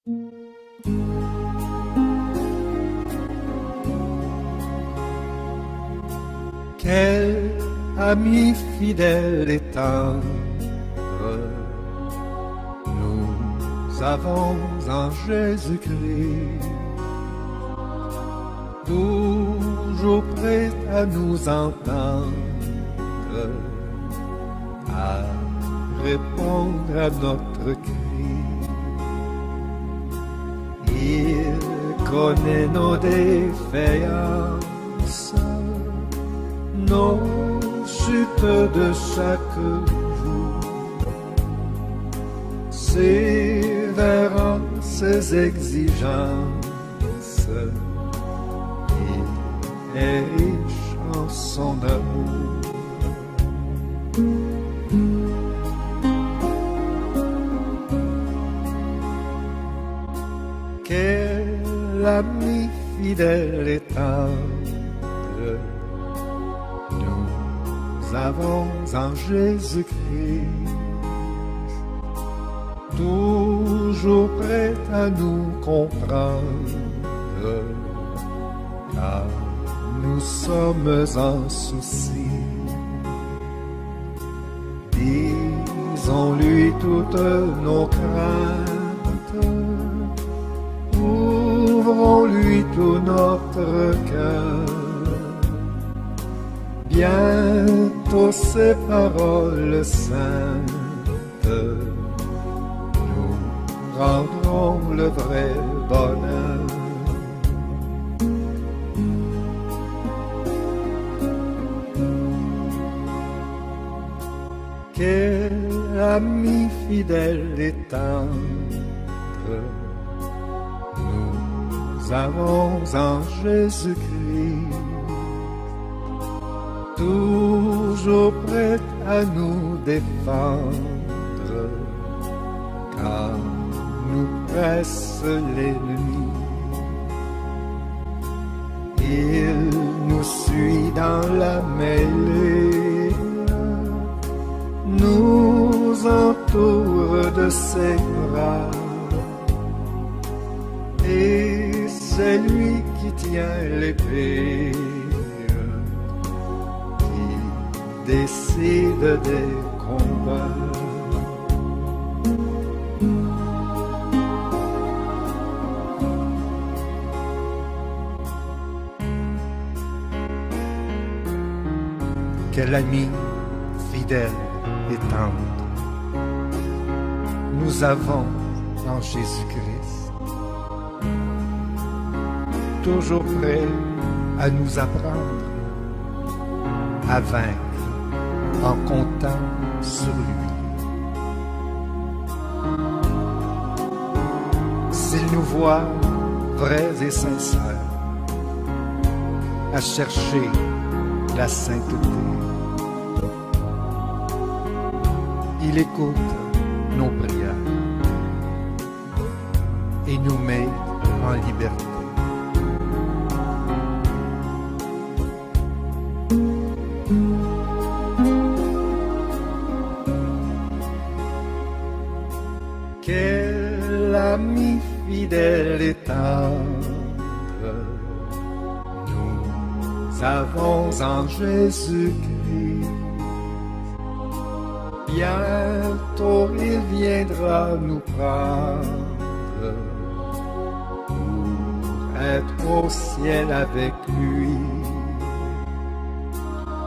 Quel ami fidèle et tendre nous avons en Jésus-Christ, toujours prêt à nous entendre, à répondre à notre cri. Il connaît nos défaillances, nos chutes de chaque jour, sévérant ses exigences, il est riche en son amour. Quel ami fidèle et tendre nous avons en Jésus-Christ, toujours prêt à nous comprendre, car nous sommes en souci. Disons-lui toutes nos craintes, ouvrons-lui tout notre cœur. Bientôt ces paroles saintes nous rendront le vrai bonheur. Quel ami fidèle et tendre nous avons en Jésus-Christ, toujours prêt à nous défendre, car nous presse l'ennemi. Il nous suit dans la mêlée, nous entoure de ses bras, et c'est lui qui tient l'épée, qui décide des combats. Quel ami fidèle et tendre nous avons en Jésus-Christ, toujours prêt à nous apprendre à vaincre en comptant sur lui. S'il nous voit vrais et sincères à chercher la sainteté, il écoute nos prières et nous met en liberté. Quel ami fidèle et tendre nous avons en Jésus-Christ. Bientôt il viendra nous prendre pour être au ciel avec lui.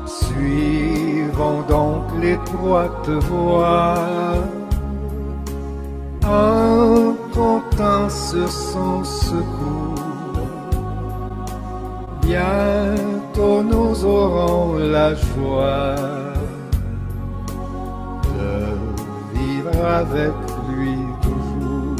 Suivons donc l'étroite voie en comptant sur son secours. Bientôt nous aurons la joie avec lui toujours.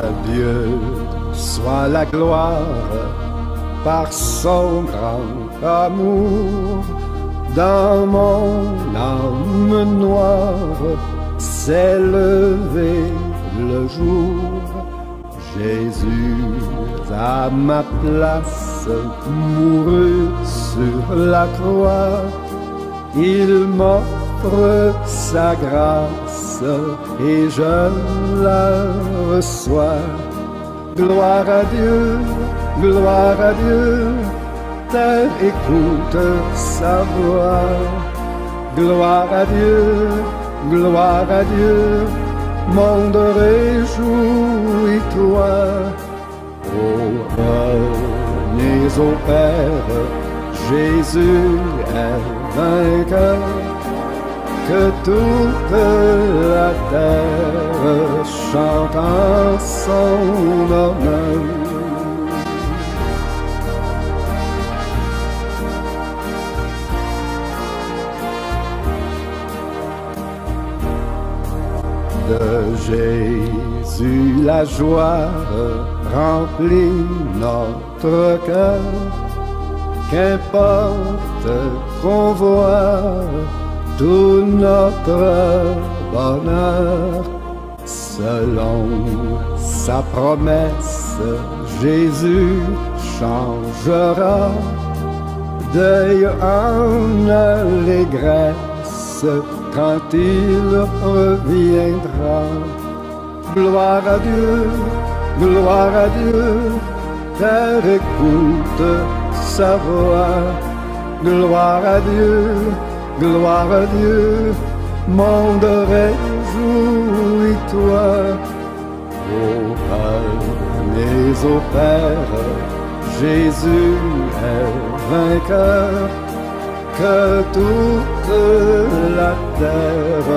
À Dieu soit la gloire par son grand amour. Dans mon âme noire s'est levé le jour. Jésus à ma place mourut sur la croix. Il m'offre sa grâce et je la reçois. Gloire à Dieu, gloire à Dieu, terre écoute sa voix. Gloire à Dieu, gloire à Dieu, monde réjouis-toi. Oh, venez au Père, Jésus est vainqueur. Que toute la terre chante en son honneur. De Jésus la joie remplit notre cœur. Qu'importe qu'on voit tout notre bonheur, selon sa promesse, Jésus changera deuil en allégresse quand il reviendra. Gloire à Dieu, gloire à Dieu, terre écoute sa voix. Gloire à Dieu, gloire à Dieu, monde réjouis-toi. Ô venez au Père, Jésus est vainqueur. Que toute la terre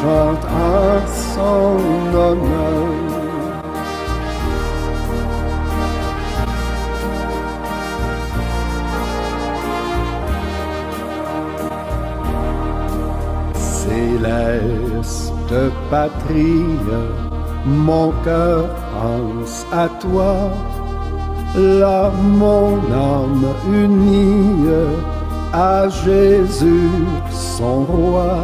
chante en son honneur. Céleste patrie, mon cœur pense à toi. Là, mon âme unie à Jésus, son roi,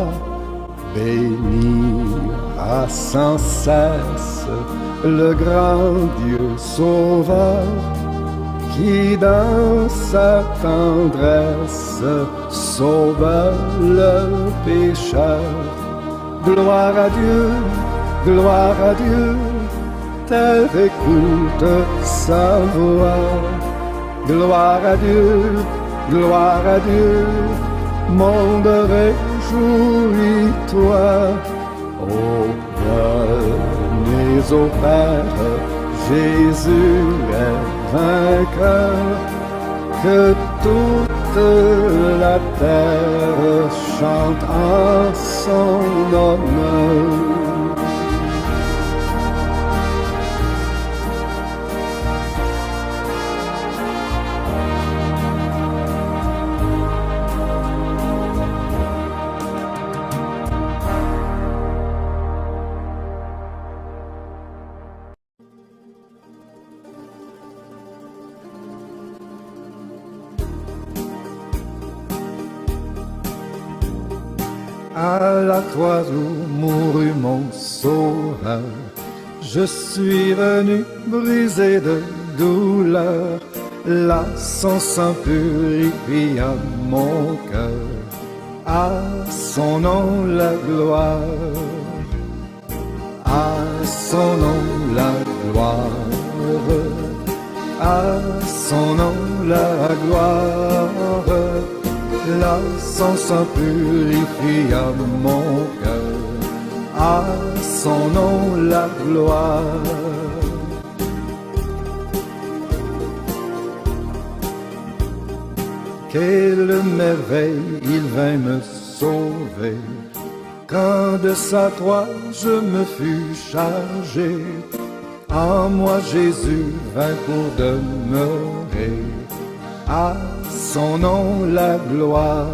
bénira sans cesse le grand Dieu sauveur, qui dans sa tendresse sauve le pécheur. Gloire à Dieu, gloire à Dieu, terre écoute sa voix. Gloire à Dieu, gloire à Dieu, monde réjouis-toi. Oh, venez au Père, Jésus est vainqueur. Que toute la terre chante en son honneur. À la croix où mourut mon sauveur, je suis venu brisé de douleur. Là, son sang purifia mon cœur. À son nom la gloire, à son nom la gloire, à son nom la gloire. Là, son sang purifia mon cœur. À son nom la gloire. Quelle merveille, il vint me sauver. Quand de sa croix je me fus chargé, en moi Jésus vint pour demeurer. À son nom la gloire,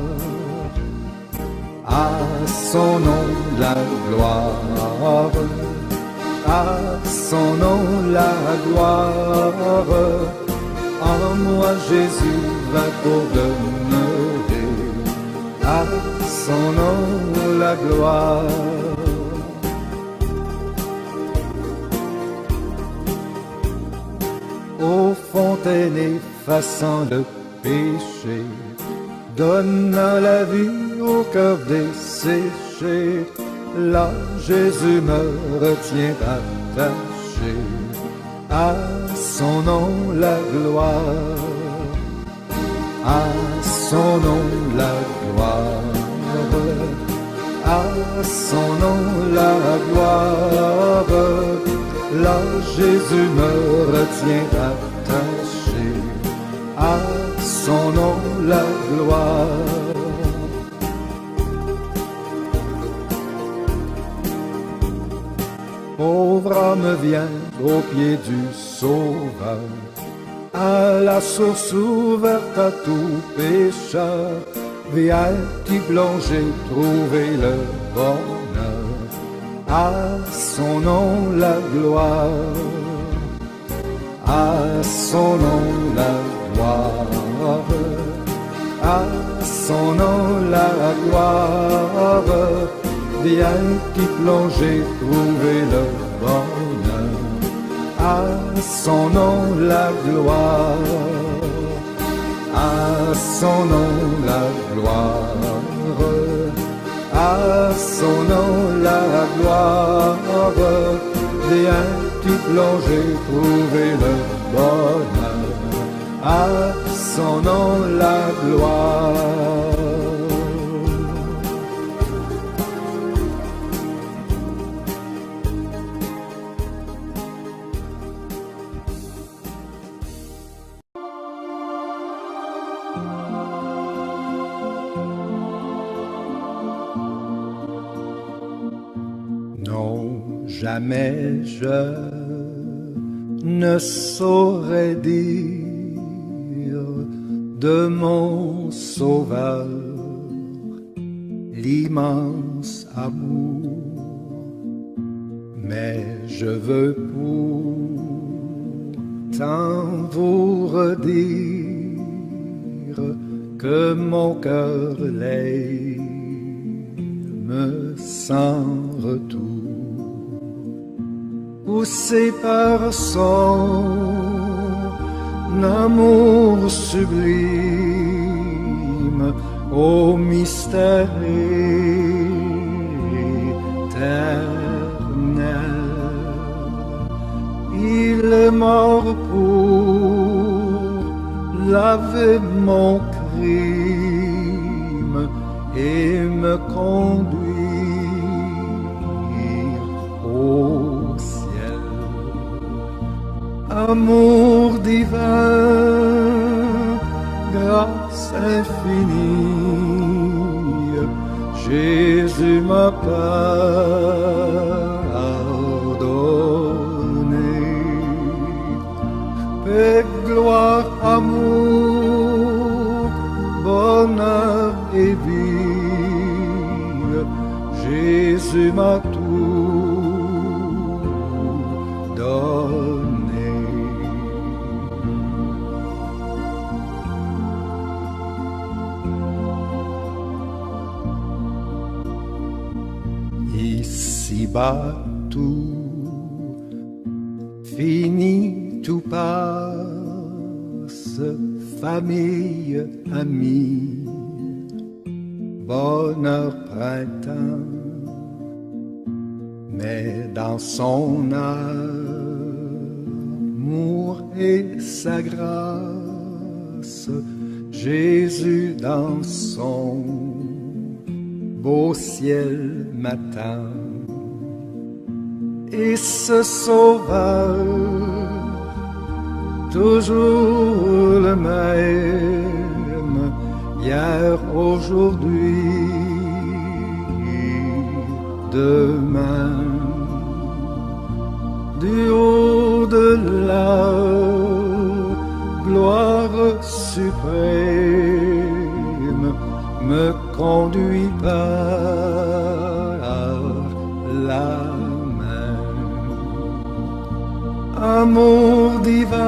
à son nom la gloire, à son nom la gloire. En moi Jésus va pour demeurer, à son nom la gloire. Ô fontaine effaçant le péché, donnant la vie au cœur desséché, là Jésus me retient attaché, à son nom la gloire, à son nom la gloire, à son nom la gloire. Là Jésus me retient attaché, à son nom la gloire. Pauvre âme vient au pied du Sauveur, à la source ouverte à tout pécheur. Viens t'y plonger, trouver le bonheur, à son nom la gloire, à son nom la gloire, à son nom la gloire. Viens t'y plonger, trouver le bonheur, à son nom la gloire, à son nom la gloire, à son nom la gloire. Viens t'y plonger, trouver le bonheur, à son nom la gloire. Jamais je ne saurais dire de mon Sauveur l'immense amour, mais je veux pourtant vous redire que mon cœur l'aime sans retour. Poussé par son amour sublime, au mystère éternel, il est mort pour laver mon crime et me conduire au amour divin, grâce infinie, Jésus m'a pardonné. Paix, gloire, amour, bonheur et vie, Jésus m'a tout donné. Ici-bas tout finit, tout passe, famille, amis, bonheur, printemps, mais dans son amour et sa grâce, Jésus dans son beau ciel m'attend. Et ce Sauveur, toujours le même, hier, aujourd'hui, demain, du haut de la gloire suprême, me conduit par la main. Amour divin,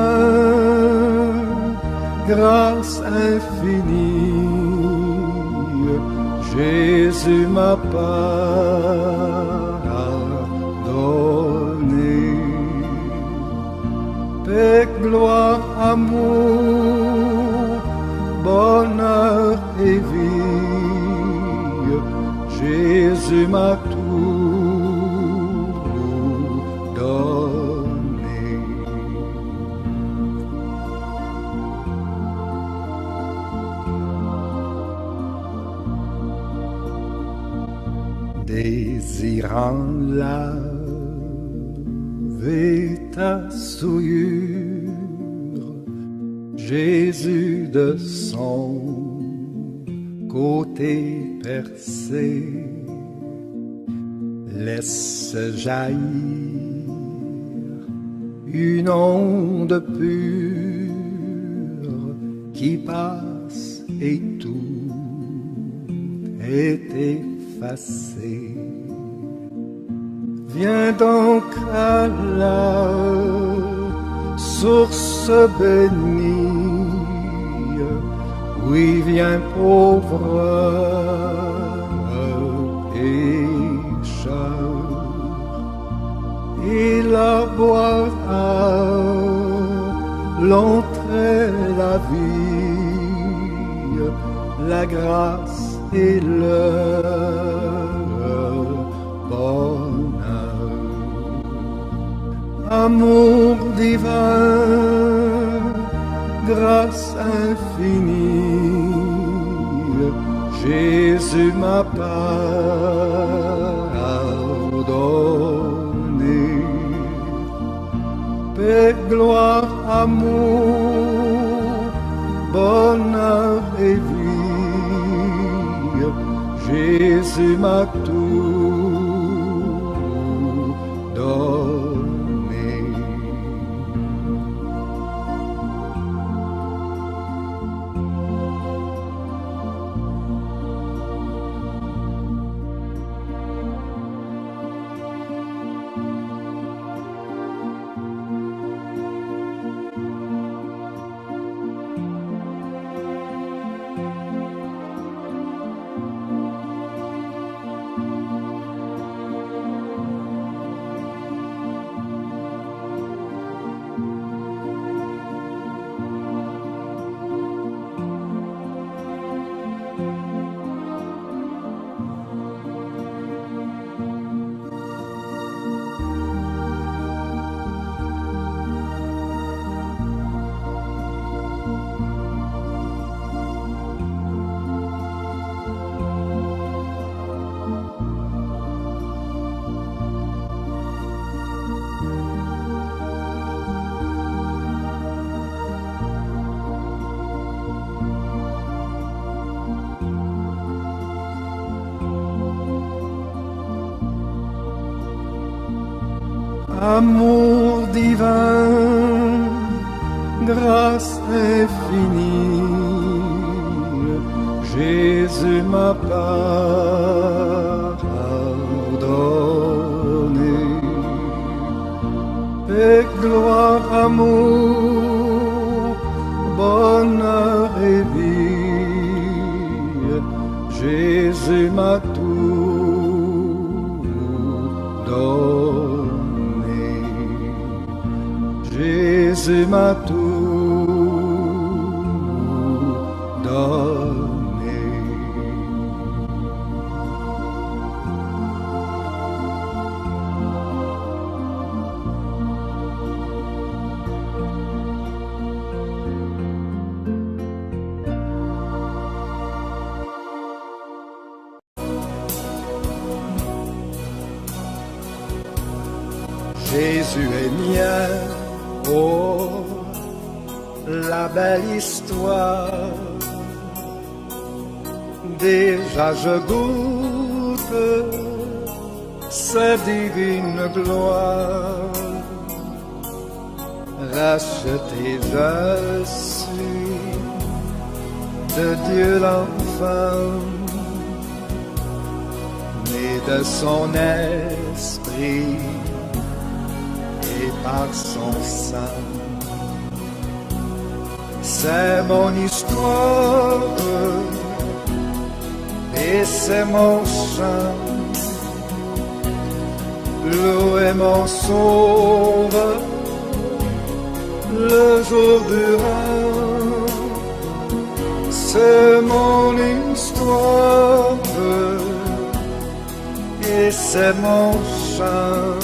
grâce infinie, Jésus m'a pardonné. Paix, gloire, amour, bonheur et vie, Jésus m'a tout donné. Désirant laver ta souillure, Jésus de son côté percé laisse jaillir une onde pure qui passe et tout est effacé. Viens donc à la source bénie, oui, viens pauvre pécheur, et la boire à l'entrée la vie, la grâce et le bonheur. Amour divin, grâce infinie, Jésus m'a pardonné. Paix, gloire, amour, bonheur et vie, Jésus m'a tout donné. Amour divin, grâce infinie, Jésus m'a pardonné. Paix, gloire, amour, bonheur et vie, Jésus m'a tout donné. Jésus m'a tout donné. Jésus est mien. Oh, la belle histoire, déjà je goûte sa divine gloire. Racheté je suis de Dieu l'enfant, né de son esprit et par son sein. C'est mon histoire et c'est mon chant. Louer mon sauveur le jour durant. C'est mon histoire et c'est mon chant.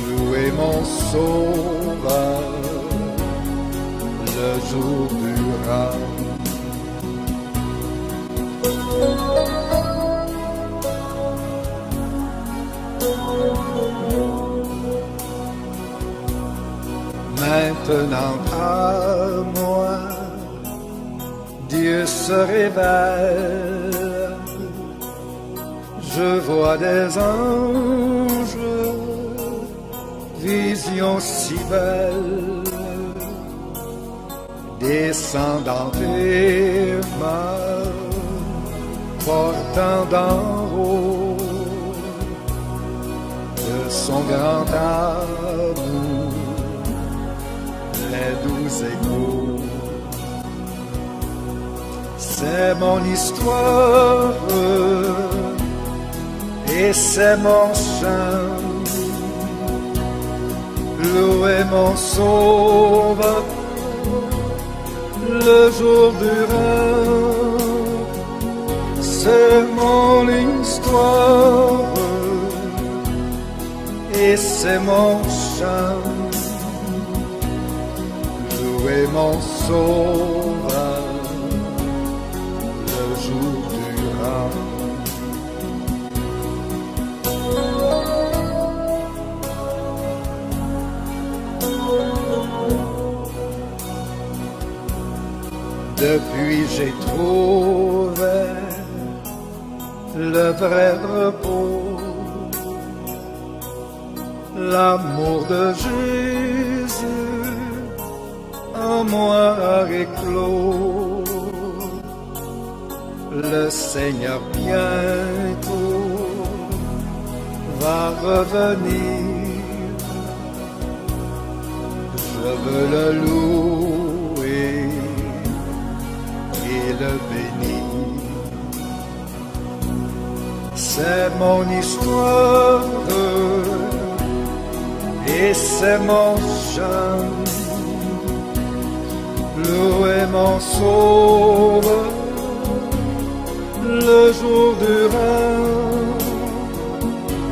Louer mon sauveur le jour durant. Maintenant à moi, Dieu se révèle. Je vois des anges, visions si belles, descendant des mains, portant d'en haut de son grand amour les doux échos. C'est mon histoire et c'est mon chant. Louer mon sauveur le jour durant. C'est mon histoire et c'est mon chant. Louer mon sauveur le jour durant. Depuis j'ai trouvé le vrai repos, l'amour de Jésus en moi a éclos. Le Seigneur bientôt va revenir. Je veux le louer et le bénir. C'est mon histoire et c'est mon chant. Louer mon sauveur le jour durant.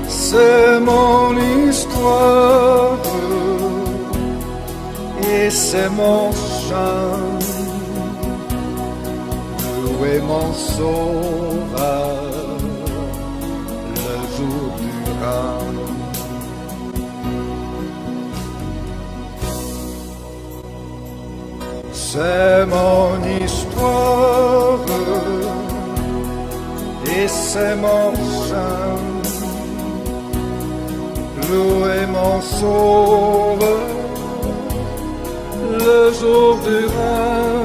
C'est mon histoire et c'est mon chant. Louer mon sauveur le jour durant. C'est mon histoire et c'est mon chant. Louer mon sauveur le jour durant.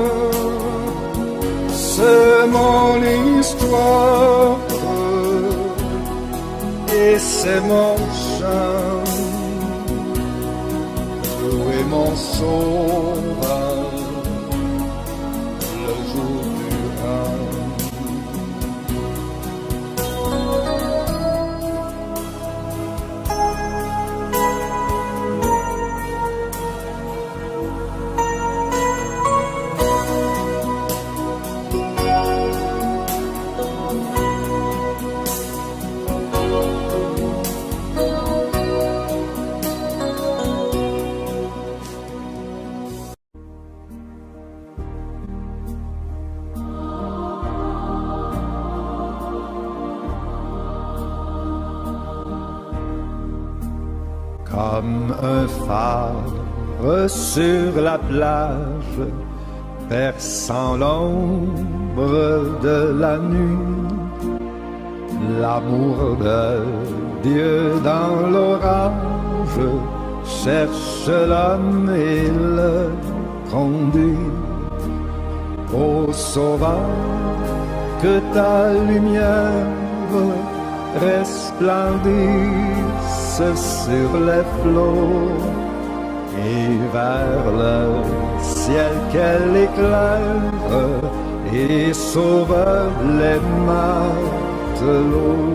C'est mon histoire et c'est mon chant. Louer mon sauveur le jour durant. Comme un phare sur la plage, perçant l'ombre de la nuit, l'amour de Dieu dans l'orage cherche l'homme et le conduit. Ô Sauveur, que ta lumière resplendisse sur les flots et vers le ciel qu'elle éclaire et sauve les matelots.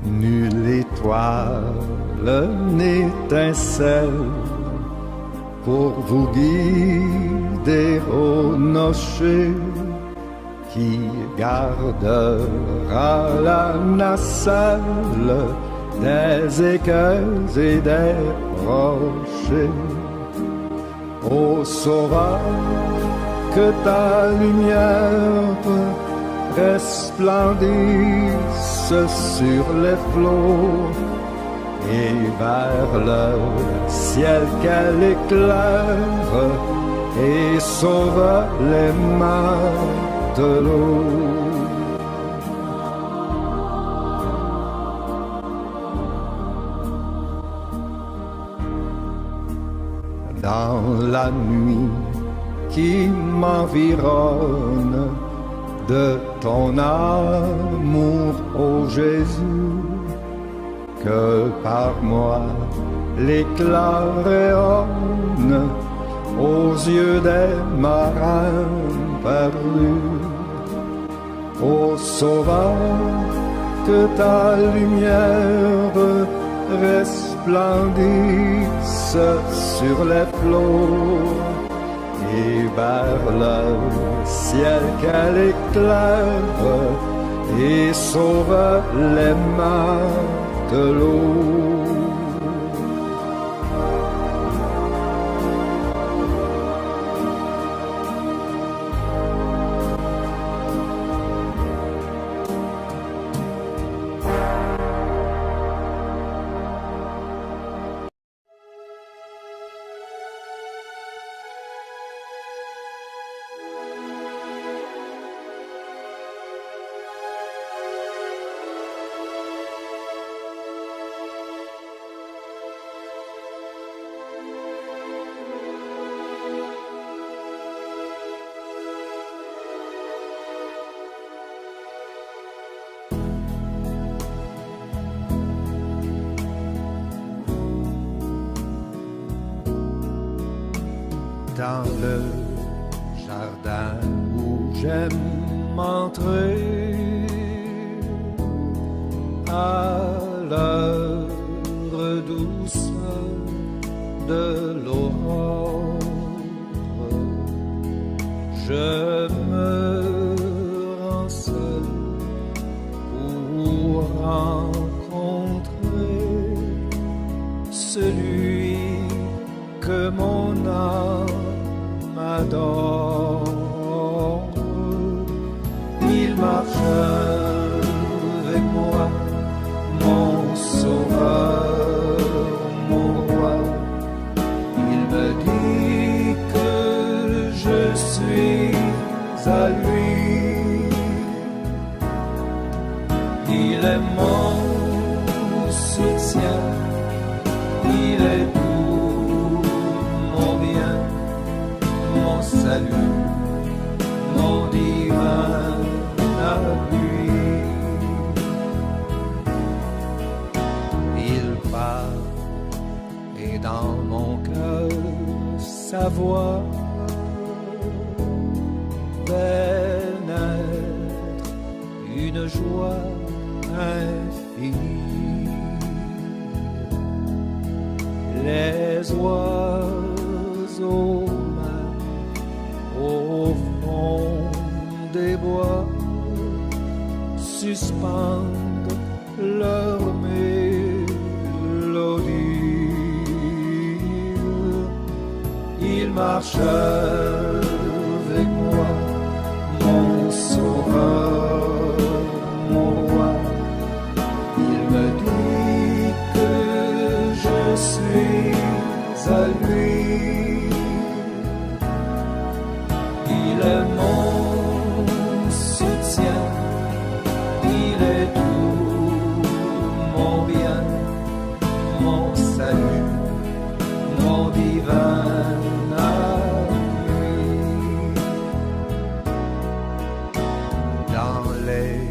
Nulle étoile n'étincelle pour vous guider au nocher qui gardera la nacelle des écueils et des rochers. Ô sauveur, que ta lumière resplendisse sur les flots et vers le ciel qu'elle éclaire et sauve les matelots. Dans la nuit qui m'environne de ton amour, ô Jésus, que par moi l'éclat rayonne aux yeux des marins perdus. Ô Sauveur, que ta lumière resplendisse sur les flots et vers le ciel qu'elle éclaire et sauve les matelots. Dans le jardin où j'aime entrer à l'heure douce de l'aurore, je me rends seul pour rencontrer celui que mon âme adore. Il marche avec moi, mon sauveur, mon roi. Il me dit que je suis à lui. Il est mon soutien, il est salut, mon divin appui. Il parle et dans mon cœur sa voix fait naître une joie infinie. Les oiseaux au fond des bois suspendent leur mélodie. Il marche avec moi, mon sauveur, mon roi. Il me dit que je suis à lui. Il est mon soutien, il est tout mon bien, mon salut, mon divin appui. Dans les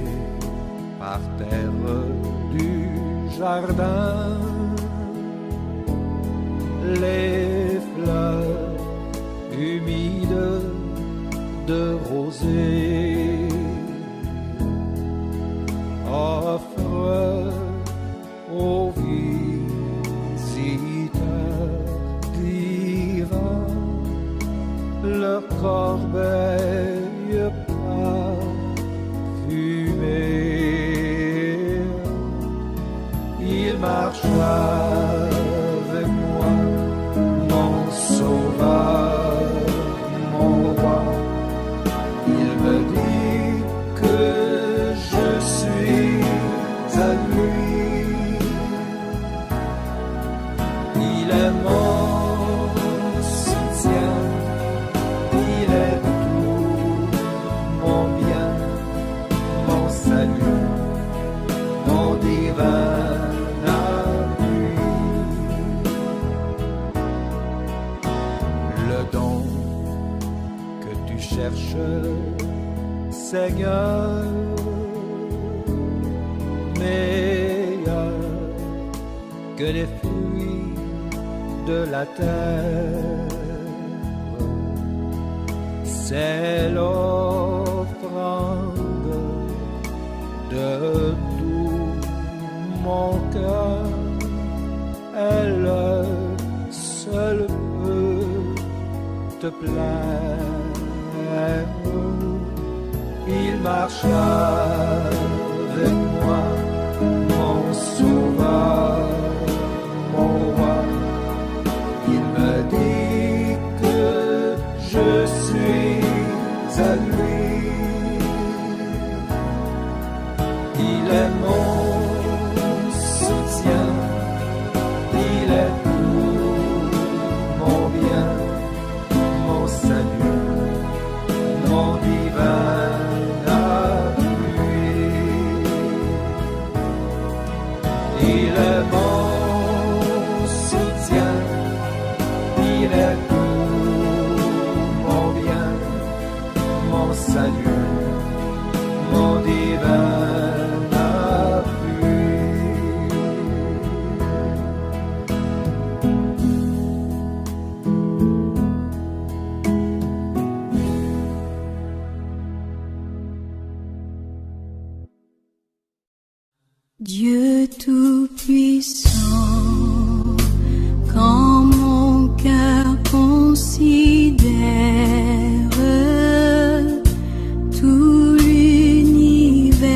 parterres du jardin, les fleurs humides de rosée offrent aux visiteurs divins leur corbeille parfumée. Il marcha avec moi, mon sauveur, mon roi. Il me dit que je suis à lui. Il est mon soutien, il est tout mon bien, mon salut, mon divin appui. Le don que tu cherches, Seigneur, meilleur que les fruits de la terre, c'est l'offrande de tout mon cœur. Elle seule peut te plaire. Il marcha avec moi, mon sauveur, mon roi. Il me dit que je suis à lui. Il est mon soutien, il est tout mon bien, mon salut, mon divin appui. Il est mon soutien, il est tout mon bien, mon salut, mon divin appui. Dieu tout-puissant, quand mon cœur considère tout l'univers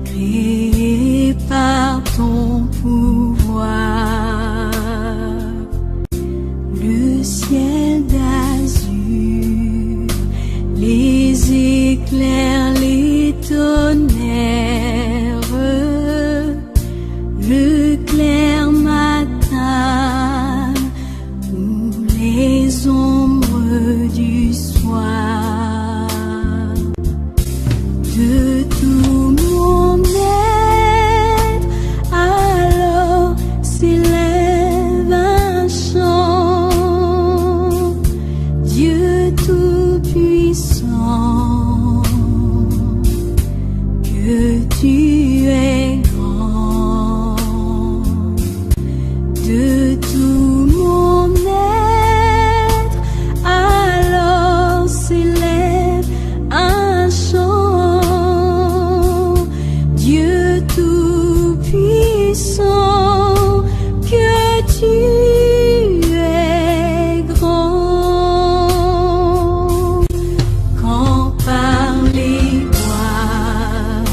créé par ton pouvoir, le ciel d'azur, les éclairs, les tonnerres, le clair matin ou les ombres du soir. De tout mon être, alors s'élève un chant. Dieu tout-puissant, que tu es grand. De tout mon être, alors s'élève un chant. Dieu tout-puissant, que tu es grand. Quand par les bois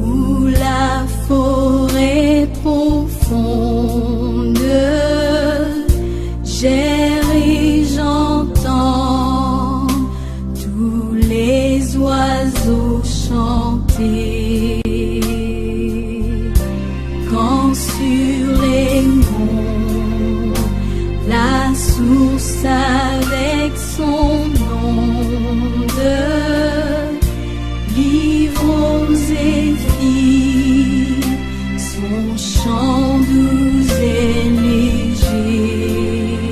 ou la forêt profonde, j'erre et j'entends tous les oiseaux chanter. Quand sur les monts, la source avec son onde livre aux zéphyrs son chant doux et léger.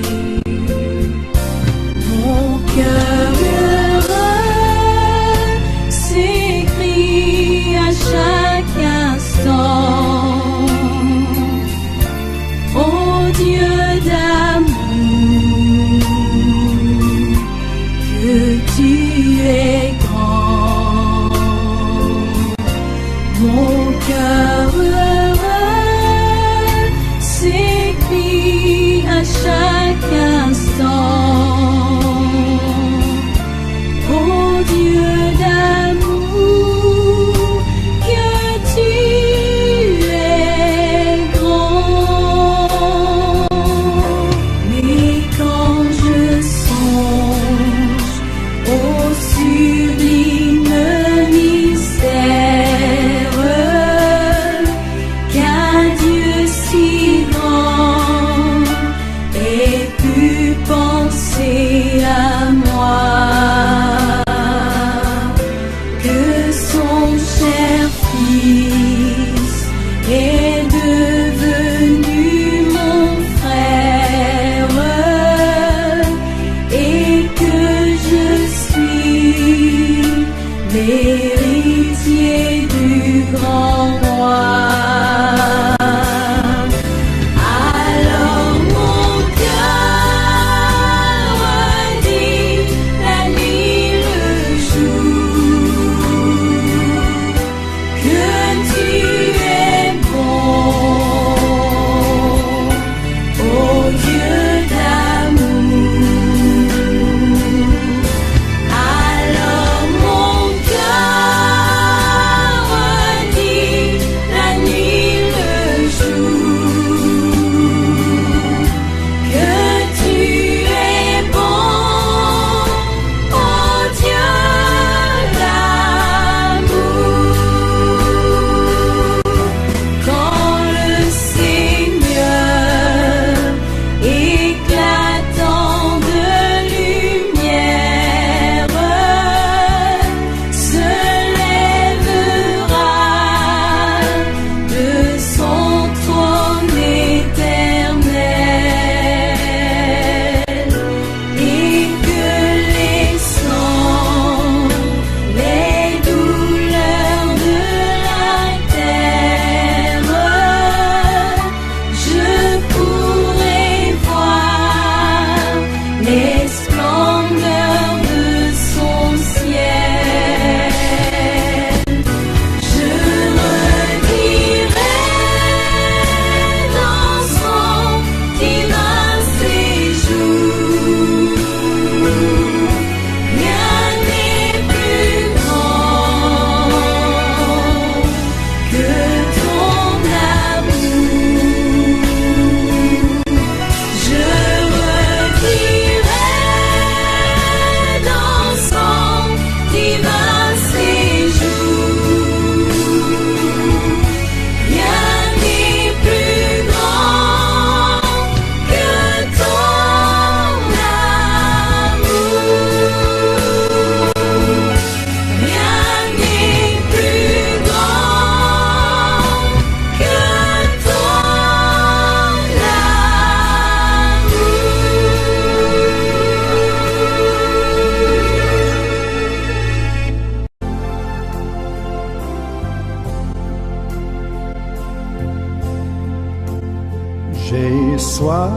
soir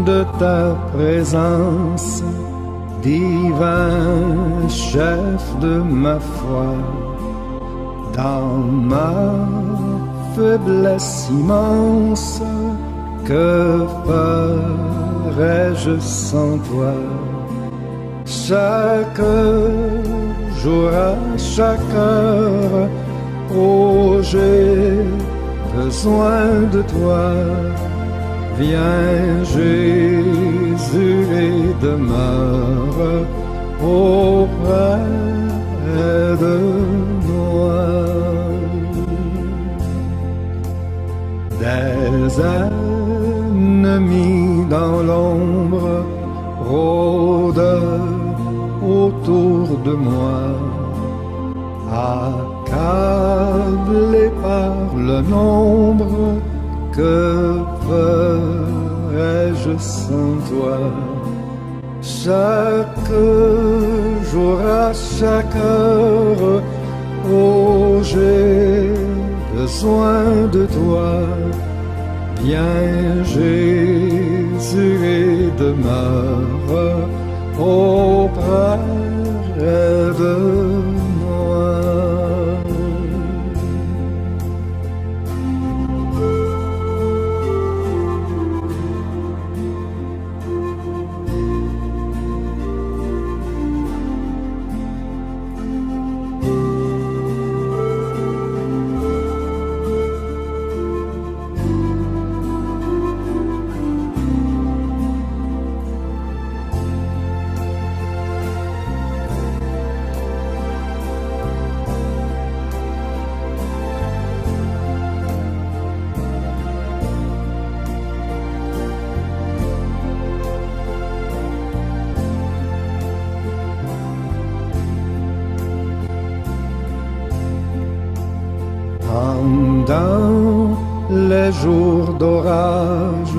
de ta présence, divin chef de ma foi. Dans ma faiblesse immense, que ferais-je sans toi? Chaque jour à chaque heure, oh, j'ai besoin de toi. Viens Jésus et demeure auprès de moi. Des ennemis dans l'ombre rôdent autour de moi, accablé par le nombre, que ferais-je sans toi? Chaque jour à chaque heure, oh, j'ai besoin de toi. Viens Jésus et demeure auprès de moi. Pendant les jours d'orage,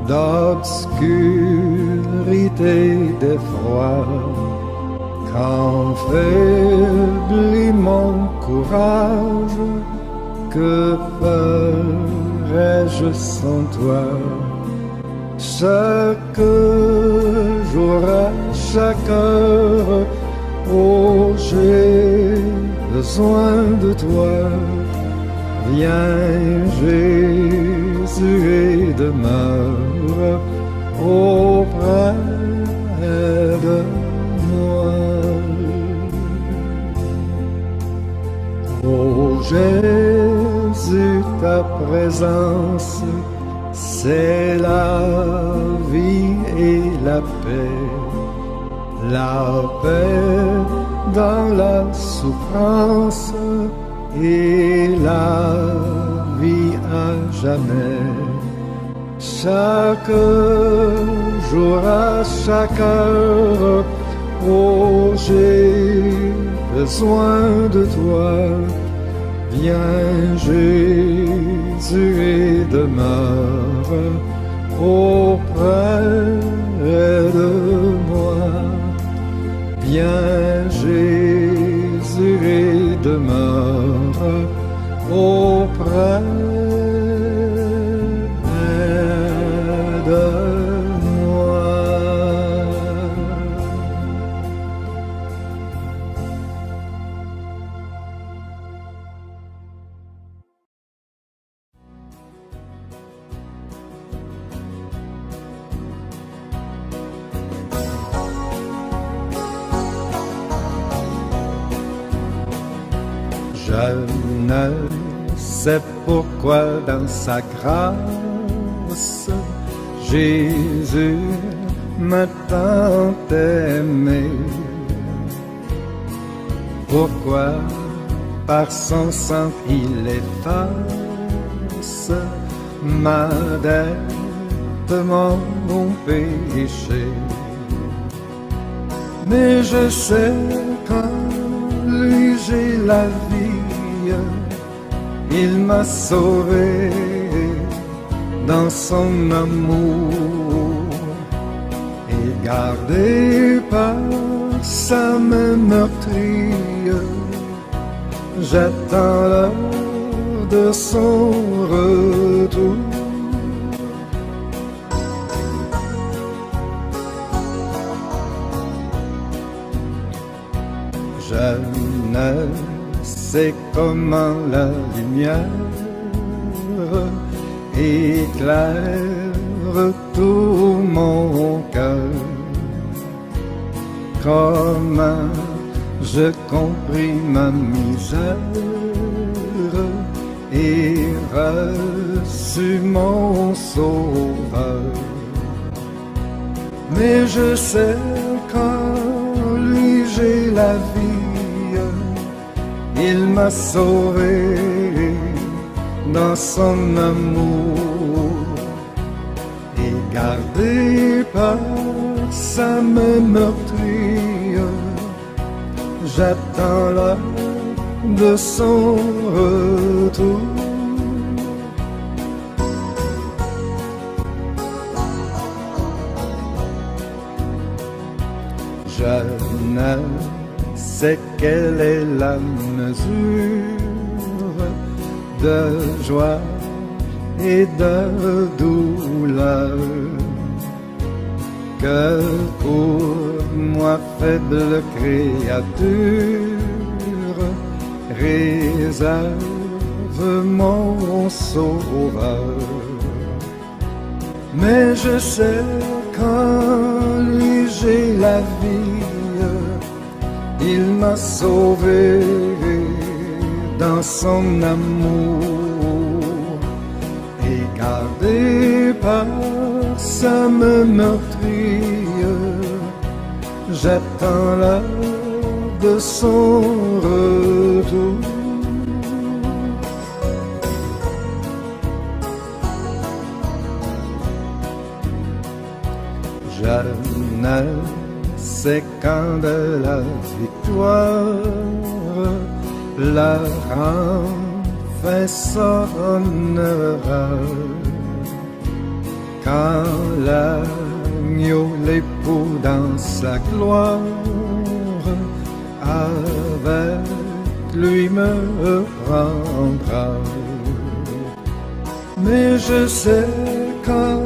d'obscurité, d'effroi, quand faiblit mon courage, que ferais-je sans toi? Chaque jour à chaque heure, oh, j'ai besoin de toi. Viens Jésus et demeure auprès de moi. Oh Jésus, ta présence, c'est la vie et la paix. La paix dans la souffrance et la vie à jamais. Chaque jour à chaque heure, oh, j'ai besoin de toi. Viens Jésus et demeure auprès de moi. Viens Jésus et demeure auprès de moi. Je ne sais pourquoi dans sa grâce Jésus m'a tant aimé. Pourquoi par son sang il efface ma dette, mon péché. Mais je sais qu'en lui j'ai la vie, il m'a sauvé dans son amour et gardé par sa main meurtrie. J'attends l'heure de son retour Je ne sais comment la lumière éclaire tout mon cœur. Comment je compris ma misère et reçu mon sauveur. Mais je sais qu'en lui j'ai la vie, il m'a sauvé dans son amour et gardé par sa main meurtrie. J'attends l'heure de son retour. Je ne sais quelle est la mesure de joie et de douleur que pour moi faible créature réserve mon sauveur. Mais je sais qu'en lui j'ai la vie, il m'a sauvé dans son amour et gardé par sa main meurtrie. J'attends l'heure de son retour. Je ne sais quand de la victoire l'heure enfin sonnera, quand l'agneau l'époux dans sa gloire avec lui me prendra. Mais je sais qu'en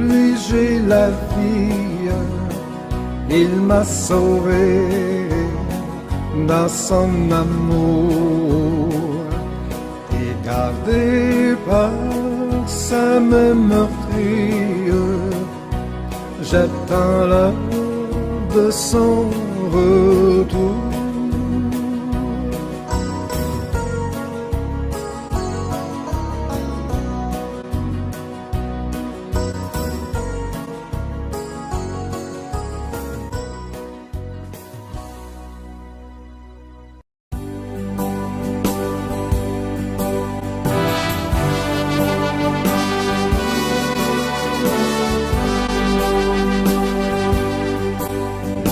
lui j'ai la vie, il m'a sauvé dans son amour et gardé par sa main meurtrie. J'attends l'heure de son retour.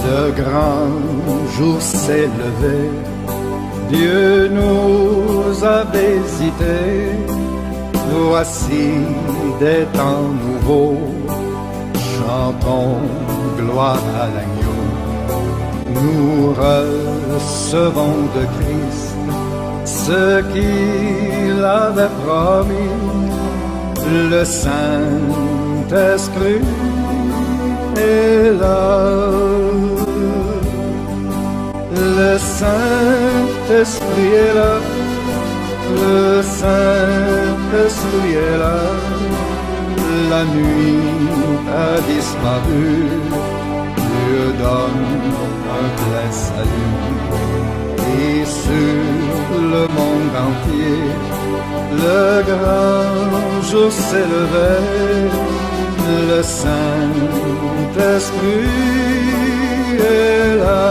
Le grand jour s'est levé, Dieu nous a visités. Voici des temps nouveaux, chantons gloire à l'agneau. Nous recevons de Christ ce qu'il avait promis, le Saint-Esprit est là. Le Saint-Esprit est là, le Saint-Esprit est là. La nuit a disparu, Dieu donne un plein salut. Et sur le monde entier, le grand jour s'est levé, le Saint-Esprit est là.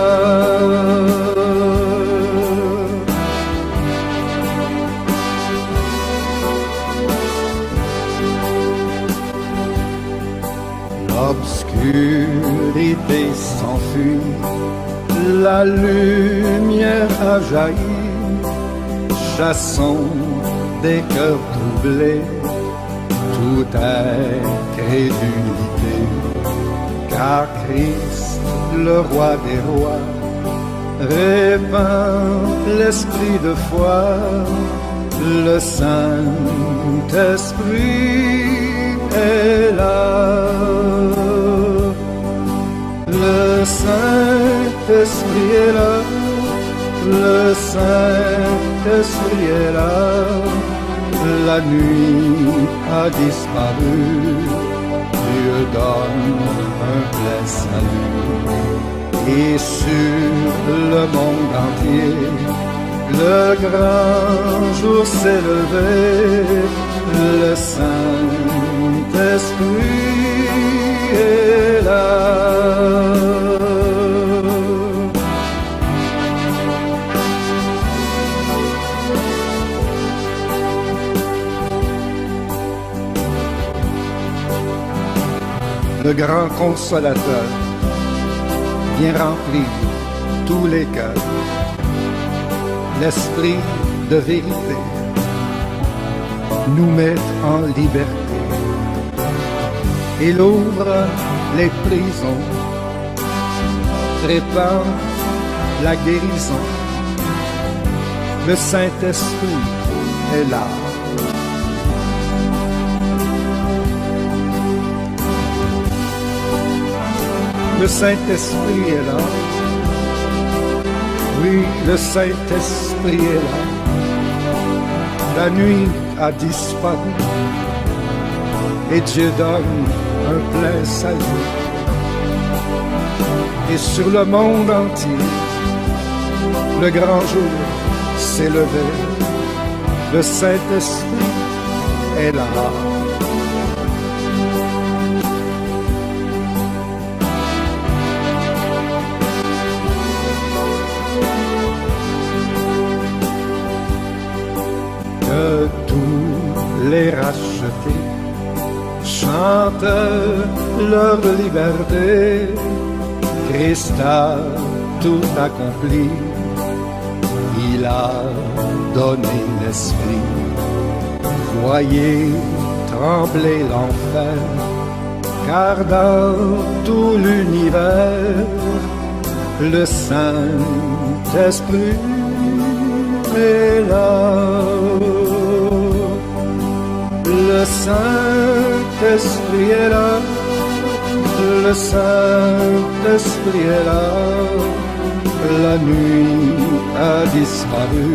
L'obscurité s'enfuit, la lumière a jailli. Chassons des cœurs troublés toute incrédulité, car Christ, le roi des rois, répand l'esprit de foi. Le Saint-Esprit est là. Le Saint-Esprit est là, le Saint-Esprit est là, la nuit a disparu, Dieu donne un plein salut. Et sur le monde entier, le grand jour s'est levé, le Saint-Esprit est là. Le grand consolateur vient remplir tous les cœurs. L'esprit de vérité nous met en liberté. Il ouvre les prisons, répand la guérison. Le Saint-Esprit est là. Le Saint-Esprit est là. Oui, le Saint-Esprit est là. La nuit a disparu et Dieu donne un plein salut. Et sur le monde entier, le grand jour s'est levé. Le Saint-Esprit est là. Que tous les rachetés chantent leur liberté. Christ a tout accompli, il a donné l'esprit. Voyez trembler l'enfer, car dans tout l'univers, le Saint-Esprit est là. Le Saint-Esprit est là. Le Saint-Esprit est là. La nuit a disparu.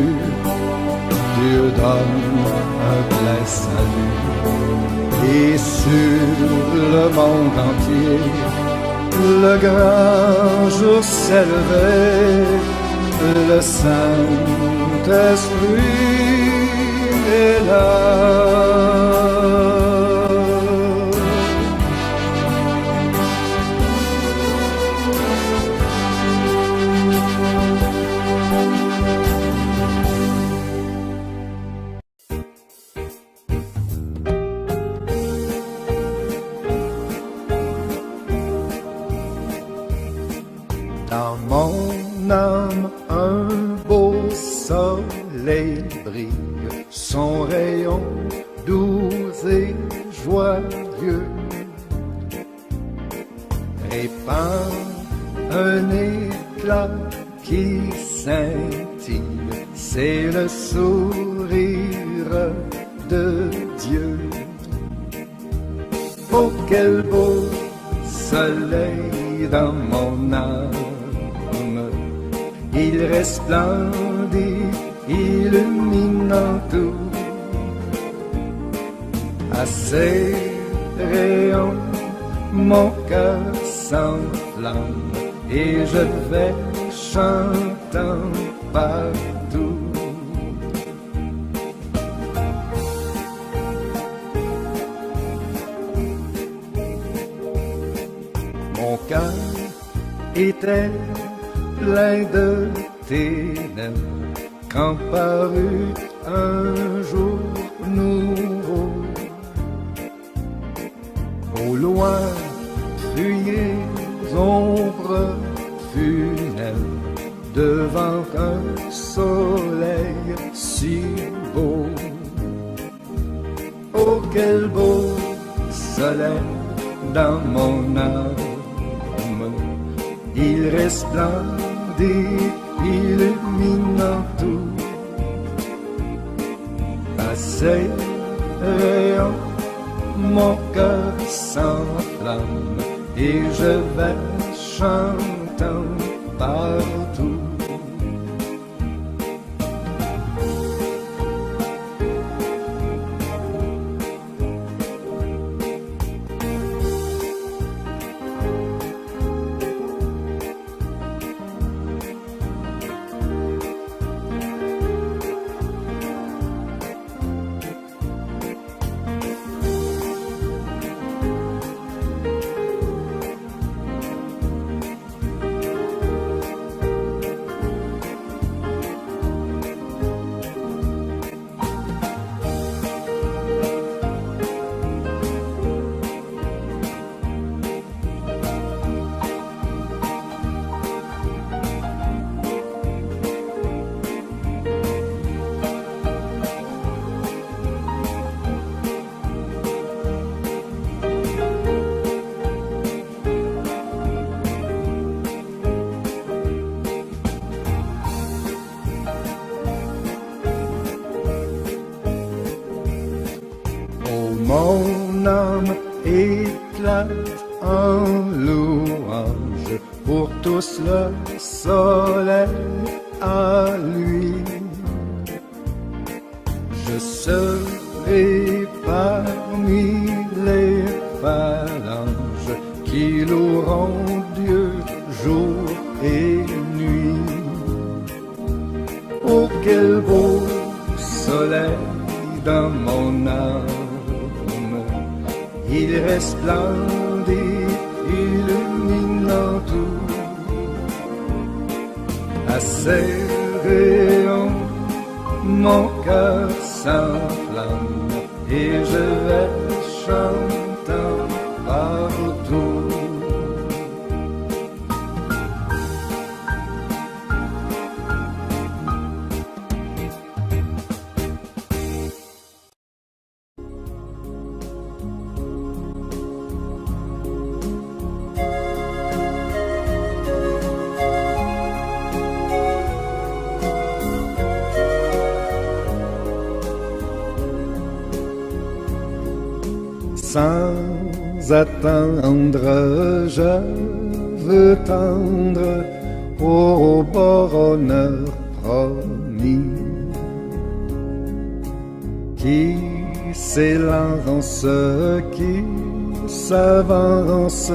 Dieu donne un plein salut. Et sur le monde entier, le grand jour s'est levé. Le Saint-Esprit est là. Dans mon âme, un beau soleil brille, son rayon doux et joyeux répand un éclat qui scintille, c'est le sourire de Dieu. Oh, quel beau soleil dans mon âme! Il resplendit, illuminant tout. À ses rayons, mon cœur s'enflamme et je vais chantant partout. Mon cœur était plein de ténèbres, quand parut un jour nouveau. Au loin, fuyez, ombres funèbres, devant un soleil si beau. Oh, quel beau soleil dans mon âme! Il resplendit, illuminant tout. À ses rayons, mon cœur s'enflamme et je vais chantant partout. mettre en louange pour tous le soleil à lui. Je serai parmi les phalanges qui loueront Dieu jour et nuit. Oh, quel beau soleil dans mon âme, il resplendit, illuminant tout. À ses rayons, mon cœur s'enflamme et je vais chantant partout. Sans attendre, je veux tendre au bonheur promis qui s'élance, qui s'avance,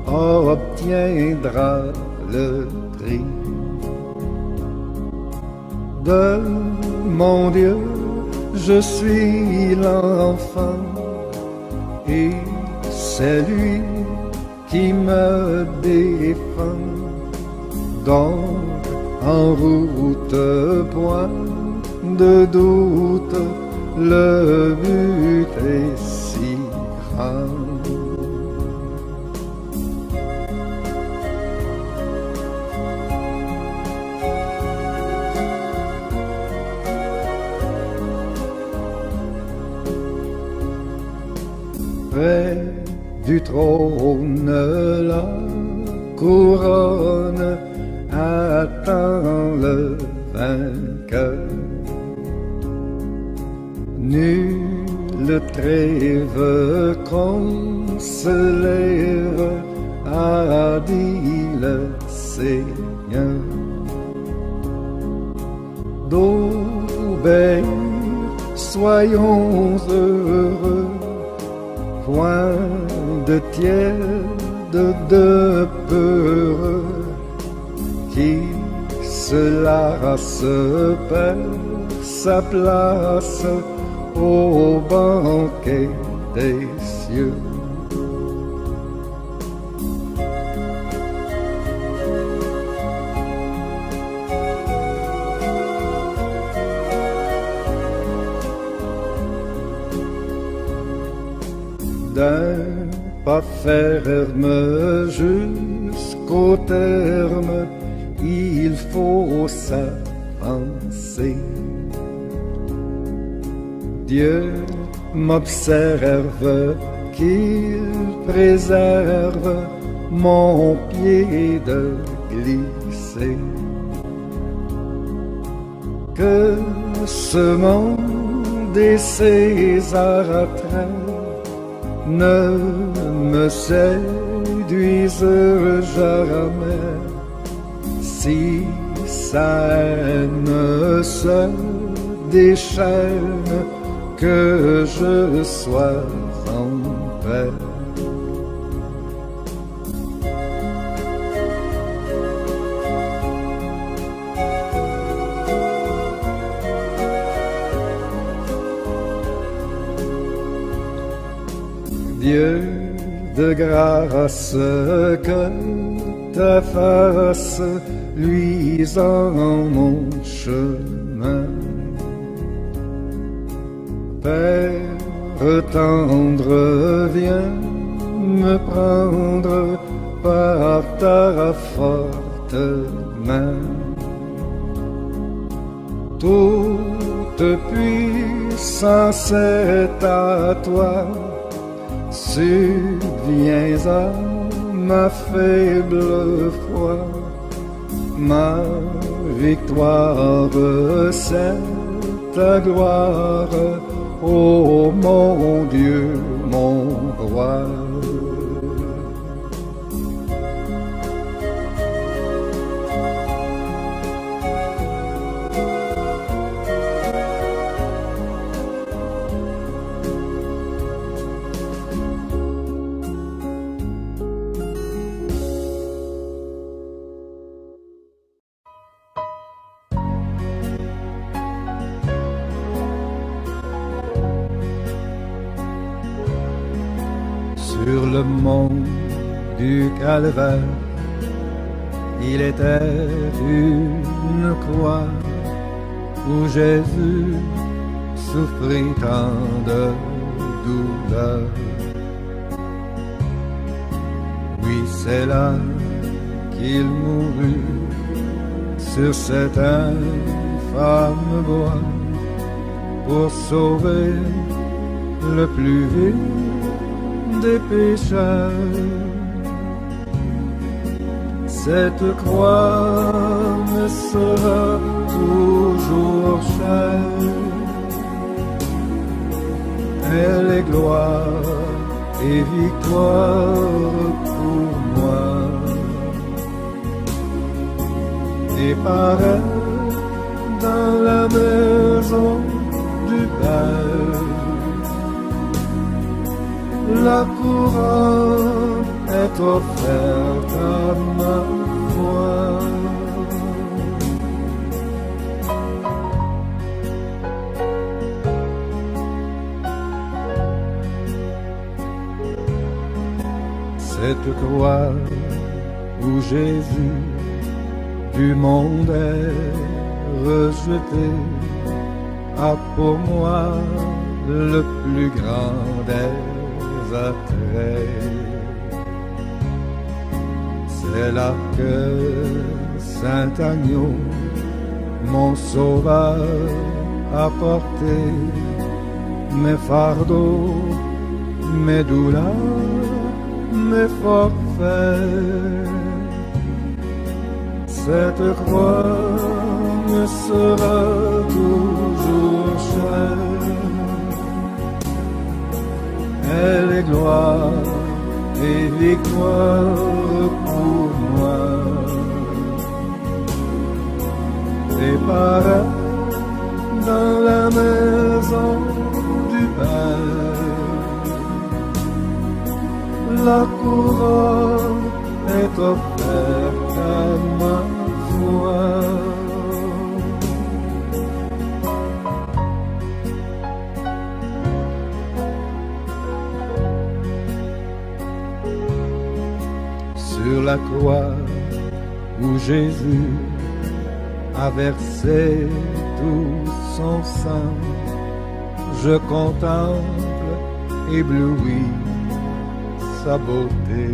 obtiendra le prix de mon Dieu. Je suis l'enfant et c'est lui qui me défend. Donc en route, point de doute, le but est si grand. Près du trône, la couronne attend le vainqueur. Nulle trêve qu'on se lève, a dit le Seigneur. D'obéir, soyons heureux, point de tiède, de peureux, qui se lasse, perd sa place au banquet des cieux. D'un pas ferme jusqu'au terme, il faut s'avancer. Dieu m'observe, qu'il préserve mon pied de glisser. Que ce monde et ses attraits ne me séduisent jamais, si sa haine se déchaîne, que je sois en paix. Dieu de grâce, que ta face luise en mon chemin. Père tendre, viens me prendre par ta forte main. Toute puissance est à toi, subviens à ma faible foi. Ma victoire, c'est ta gloire, ô mon Dieu, mon roi. Sur le mont du Calvaire, il était une croix où Jésus souffrit tant de douleur. Oui, c'est là qu'il mourut sur cet infâme bois pour sauver le plus vil des pécheurs. Cette croix me sera toujours chère. Elle est gloire et victoire pour moi. Et pareil dans la maison du Père, la couronne est offerte à ma foi. Cette croix où Jésus du monde est rejeté a pour moi le plus grand des attraits. C'est là que Saint Agneau, mon sauveur, a porté mes fardeaux, mes douleurs, mes forfaits. Cette croix me sera toujours chère. Elle est gloire et victoire pour moi. Et pareil dans la maison du Père, la couronne est offerte à ma foi. Sur la croix où Jésus a versé tout son sang, je contemple ébloui sa beauté.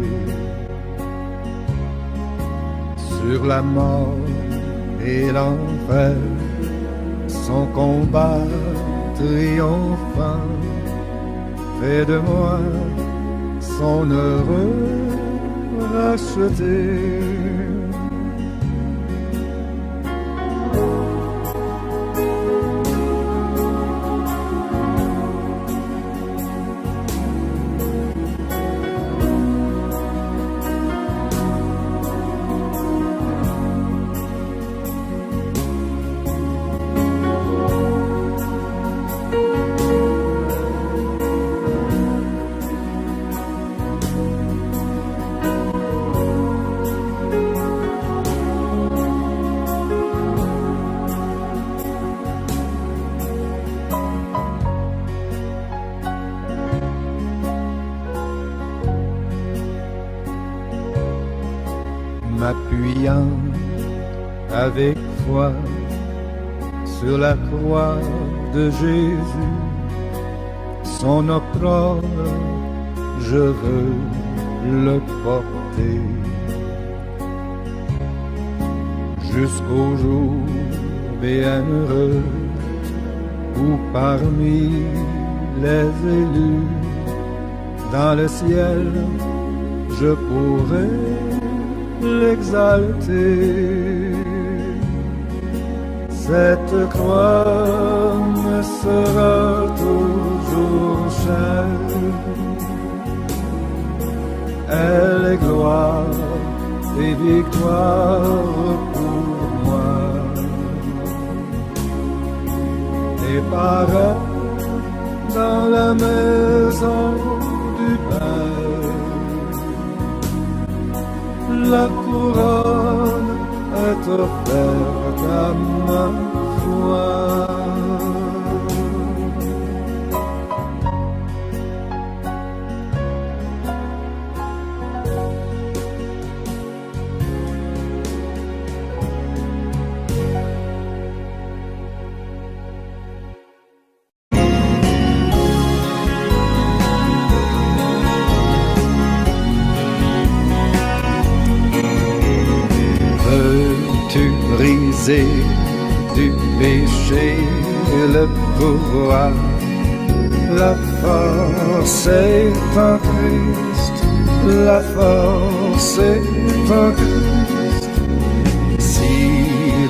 Sur la mort et l'enfer, son combat triomphant fait de moi son heureux racheté. M'appuyant avec foi sur la croix de Jésus, son opprobre, je veux le porter jusqu'au jour bienheureux où parmi les élus dans le ciel je pourrai l'exalter. Cette croix me sera toujours chère. Elle est gloire et victoire pour moi. Et pareil dans la maison du Père, la couronne est offerte à ma foi. brisé du péché le pouvoir. La force est en Christ, la force est en Christ. Si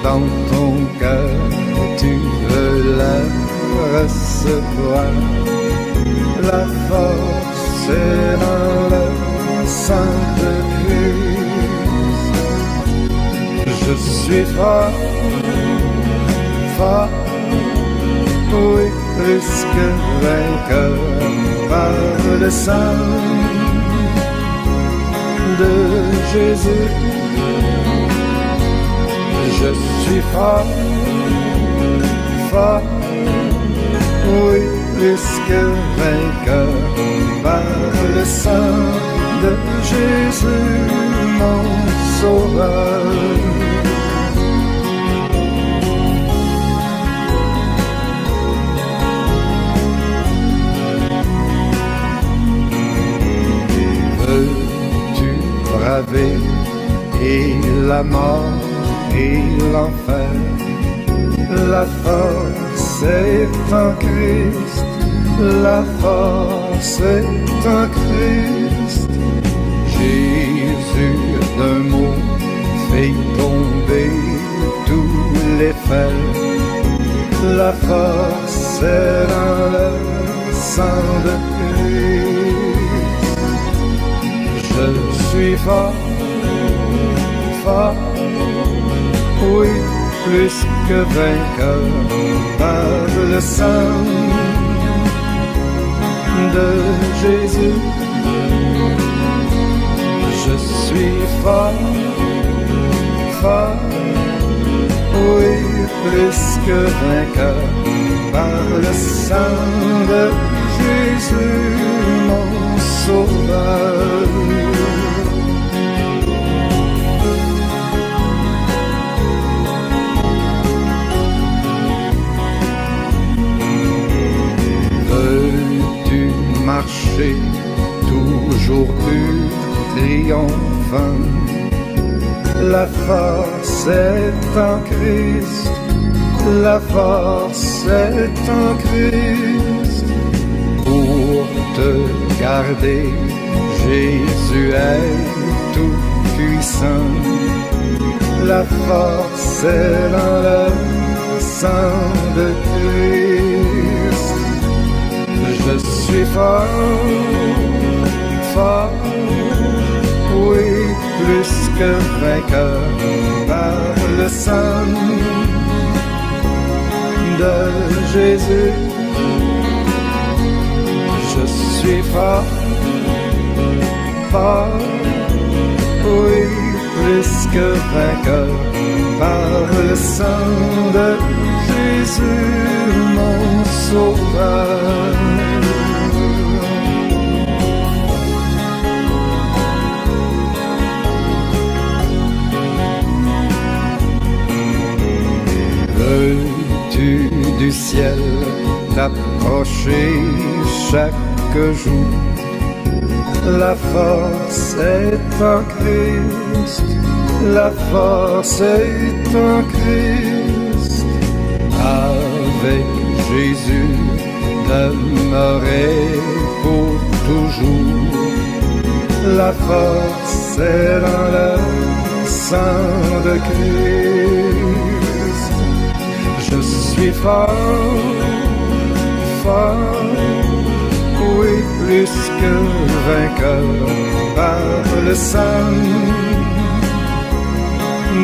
dans ton cœur tu veux la recevoir, la force est dans le sang de Christ. Je suis fort, fort, oui, plus que vainqueur par le sang de Jésus. Je suis fort, fort, oui, plus que vainqueur par le sang de Jésus, mon sauveur. Braver et la mort et l'enfer, la force est en Christ, la force est en Christ. Jésus d'un mot fait tomber tous les fers, la force est dans le sang de Christ. Je suis fort, fort, oui, plus que vainqueur par le sang de Jésus. Je suis fort, fort, oui, plus que vainqueur par le sang de Jésus, mon sauveur. Veux-tu marcher toujours plus triomphant? La force est en Christ, la force est en Christ. Pour te garder, Jésus est tout puissant. La force est dans le sang de Christ. Je suis fort, fort, oui, plus que vainqueur par le sang de Jésus. Je suis fort, fort, oui, plus que vainqueur par le sang de Jésus, mon sauveur. Veux-tu du ciel t'approcher chaque jour? La force est en Christ, la force est en Christ. Avec Jésus demeurer pour toujours. La force est dans le sang de Christ. Je suis fort, fort, oui, plus que vainqueur par le sang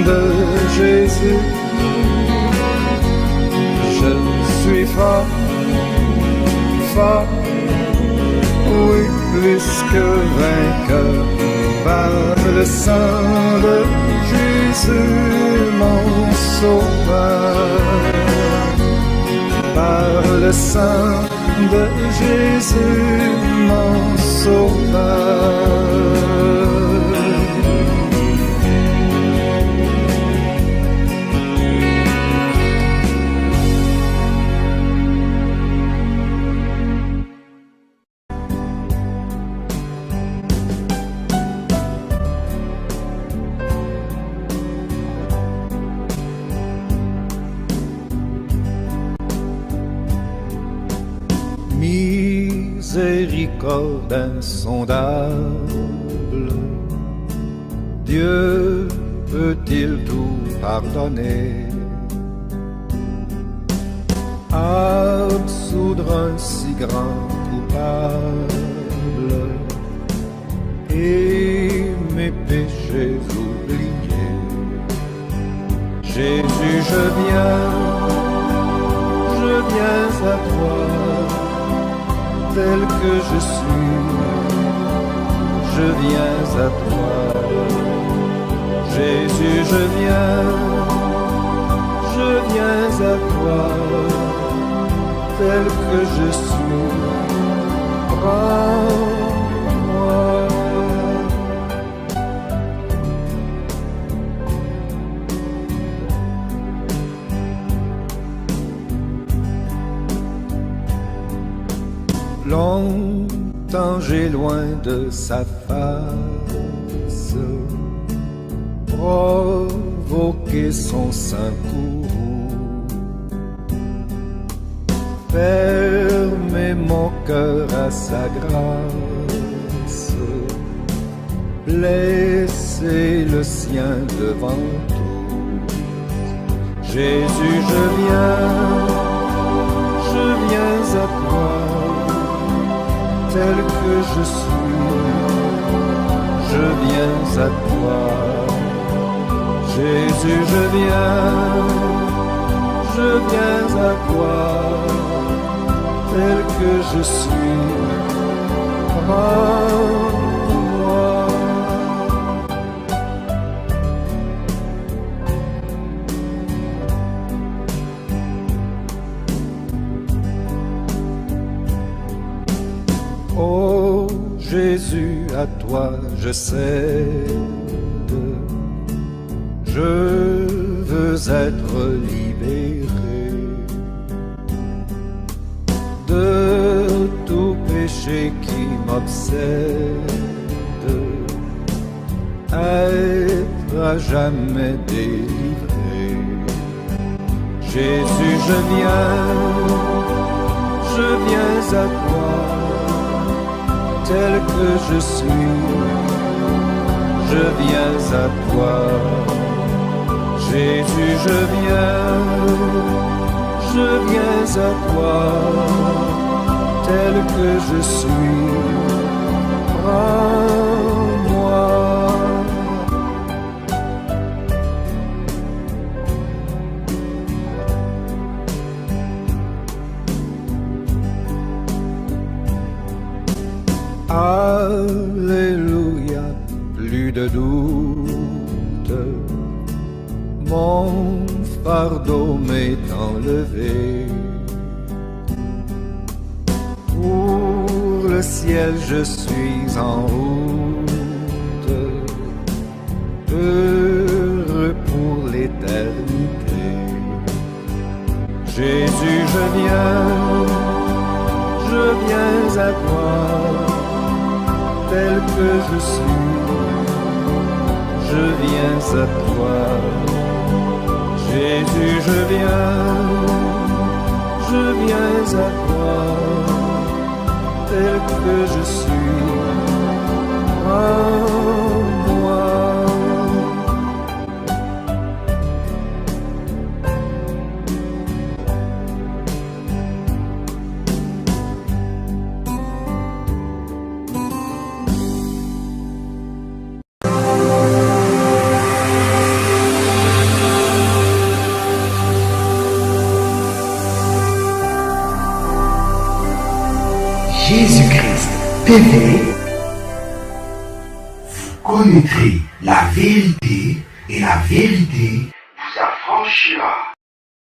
de Jésus. Je suis fort, fort, oui, plus que vainqueur par le sang de Jésus, mon sauveur. Par le sang de Jésus, mon sauveur. miséricorde insondable. Dieu peut-il tout pardonner, absoudre un si grand coupable et mes péchés oubliés? Jésus, je viens à toi, tel que je suis, je viens à toi. Jésus, je viens à toi, tel que je suis, prends-moi. Longtemps j'ai loin de sa face provoqué son saint courroux, fermé mon cœur à sa grâce, blessé le sien devant tout. Jésus, je viens à toi, tel que je suis, je viens à toi. Jésus, je viens à toi, tel que je suis, prends-moi. Oh Jésus, à toi je cède, je veux être libéré de tout péché qui m'obsède, être à jamais délivré. Jésus, je viens à toi, tel que je suis, je viens à toi. Jésus, je viens à toi, tel que je suis, prends-moi. Alléluia, plus de doute, mon fardeau m'est enlevé. Pour le ciel je suis en route, heureux pour l'éternité. Jésus, je viens à toi, tel que je suis, je viens à toi. Jésus, je viens à toi, tel que je suis, prends-moi. Jésus-Christ TV, vous connaîtrez la vérité et la vérité vous affranchira.